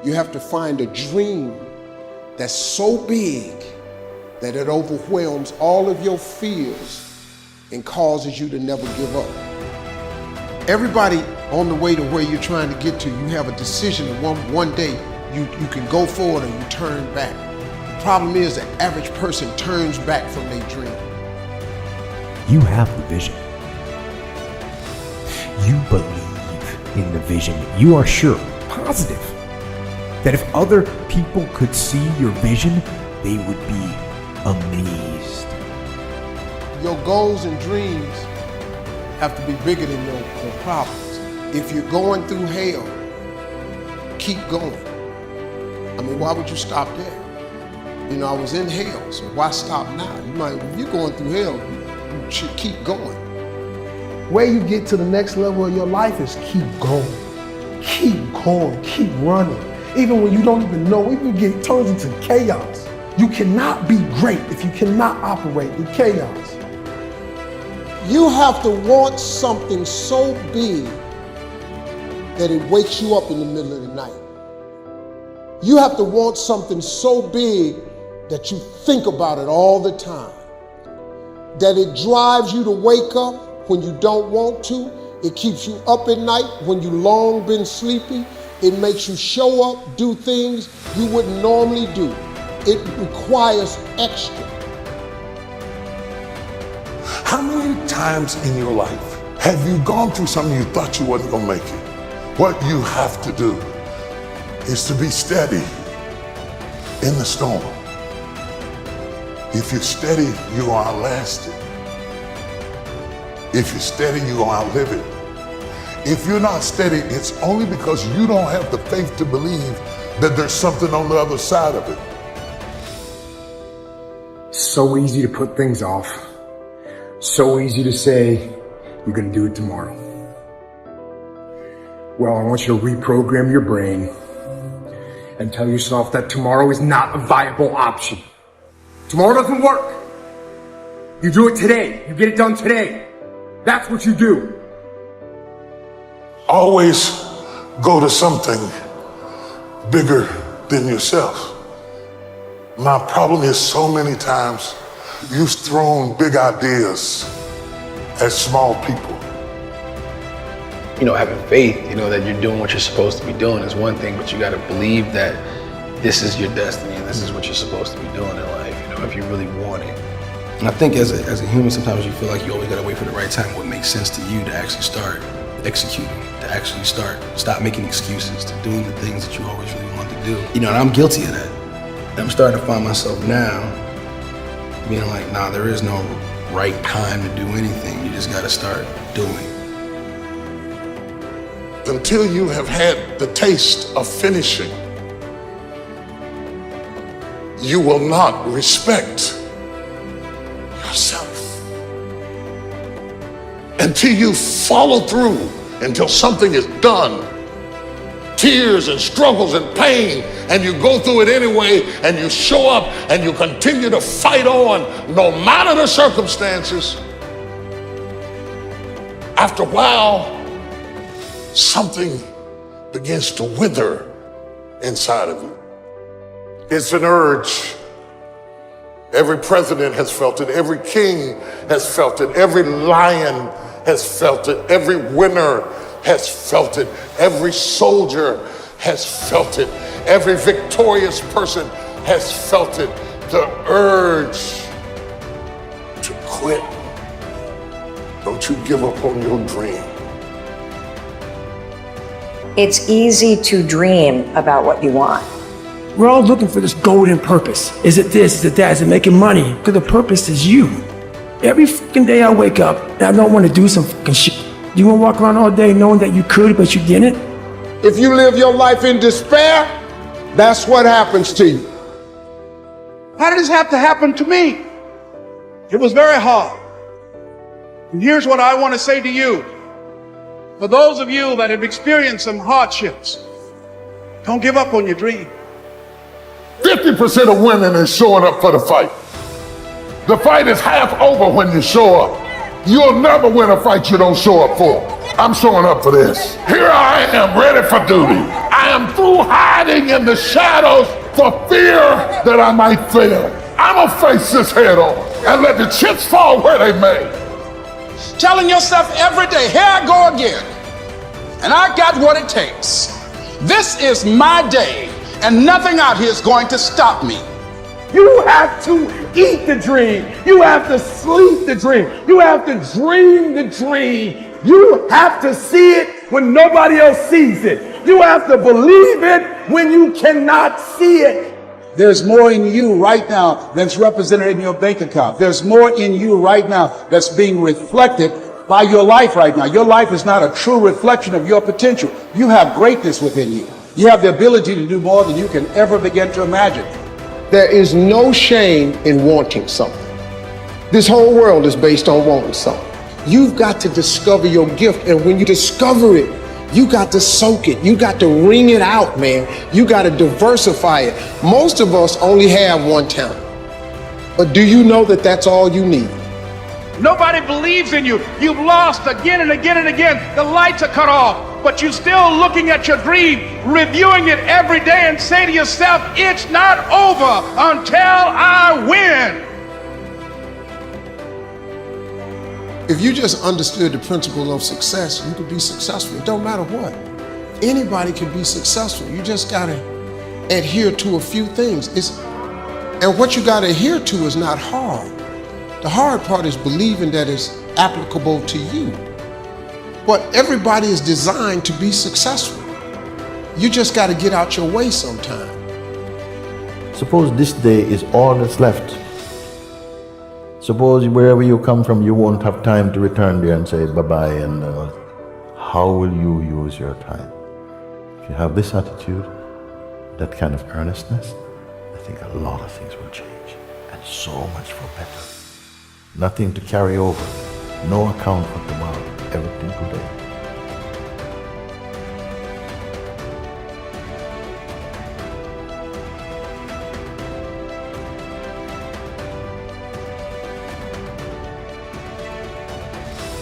You have to find a dream that's so big that it overwhelms all of your fears and causes you to never give up. Everybody on the way to where you're trying to get to, you have a decision that one day you can go forward or you turn back. The problem is the average person turns back from their dream. You have the vision. You believe in the vision. You are sure, positive, that if other people could see your vision, they would be amazed. Your goals and dreams have to be bigger than your problems. If you're going through hell, keep going. I mean, why would you stop there? You know, I was in hell, so why stop now? If you're going through hell, you should keep going. Where you get to the next level of your life is keep going, keep running. Even when you don't even know, even when it turns into chaos. You cannot be great if you cannot operate in chaos. You have to want something so big that it wakes you up in the middle of the night. You have to want something so big that you think about it all the time. That it drives you to wake up when you don't want to. It keeps you up at night when you long been sleepy. It makes you show up, do things you wouldn't normally do. It requires extra. How many times in your life have you gone through something you thought you wasn't gonna make it? What you have to do is to be steady in the storm. If you're steady, you're gonna outlast it. If you're steady, you're gonna outlive it. If you're not steady, it's only because you don't have the faith to believe that there's something on the other side of it. So easy to put things off. So easy to say, you're gonna do it tomorrow. Well, I want you to reprogram your brain and tell yourself that tomorrow is not a viable option. Tomorrow doesn't work. You do it today. You get it done today. That's what you do. Always go to something bigger than yourself. My problem is so many times you've thrown big ideas at small people. You know, having faith, you know, that you're doing what you're supposed to be doing is one thing, but you got to believe that this is your destiny and this is what you're supposed to be doing in life, you know, if you really want it. And I think as a human, sometimes you feel like you always got to wait for the right time, what makes sense to you to actually start executing, to actually stop making excuses, to doing the things that you always really wanted to do. You know, and I'm guilty of that. And I'm starting to find myself now being like, nah, there is no right time to do anything. You just got to start doing. Until you have had the taste of finishing, you will not respect yourself. Until you follow through, until something is done, tears and struggles and pain, and you go through it anyway, and you show up and you continue to fight on no matter the circumstances. After a while, something begins to wither inside of you. It's an urge. Every president has felt it. Every king has felt it. Every lion has felt it. Every winner has felt it. Every soldier has felt it. Every victorious person has felt it. The urge to quit. Don't you give up on your dream. It's easy to dream about what you want. We're all looking for this golden purpose. Is it this? Is it that? Is it making money? Because the purpose is you. Every fucking day I wake up and I don't want to do some fucking shit. You want to walk around all day knowing that you could, but you didn't? If you live your life in despair, that's what happens to you. How did this have to happen to me? It was very hard. And here's what I want to say to you. For those of you that have experienced some hardships, don't give up on your dream. 50% of women is showing up for the fight. The fight is half over when you show up. You'll never win a fight you don't show up for. I'm showing up for this. Here I am, ready for duty. I am through hiding in the shadows for fear that I might fail. I'ma face this head on and let the chips fall where they may. Telling yourself every day, here I go again, and I got what it takes. This is my day, and nothing out here is going to stop me. You have to eat the dream. You have to sleep the dream. You have to dream the dream. You have to see it when nobody else sees it. You have to believe it when you cannot see it. There's more in you right now that's represented in your bank account. There's more in you right now that's being reflected by your life right now. Your life is not a true reflection of your potential. You have greatness within you. You have the ability to do more than you can ever begin to imagine. There is no shame in wanting something. This whole world is based on wanting something. You've got to discover your gift, and when you discover it, you got to soak it. You got to wring it out, man. You got to diversify it. Most of us only have one talent. But do you know that that's all you need? Nobody believes in you. You've lost again and again and again. The lights are cut off, but you're still looking at your dream, reviewing it every day, and say to yourself, it's not over until I win. If you just understood the principle of success, you could be successful. It don't matter what. Anybody can be successful. You just gotta adhere to a few things. And what you gotta adhere to is not hard. The hard part is believing that it's applicable to you. But everybody is designed to be successful. You just gotta get out your way sometime. Suppose this day is all that's left. Suppose wherever you come from, you won't have time to return there and say bye-bye, and how will you use your time? If you have this attitude, that kind of earnestness, I think a lot of things will change, and so much for better. Nothing to carry over, no account for tomorrow, everything today.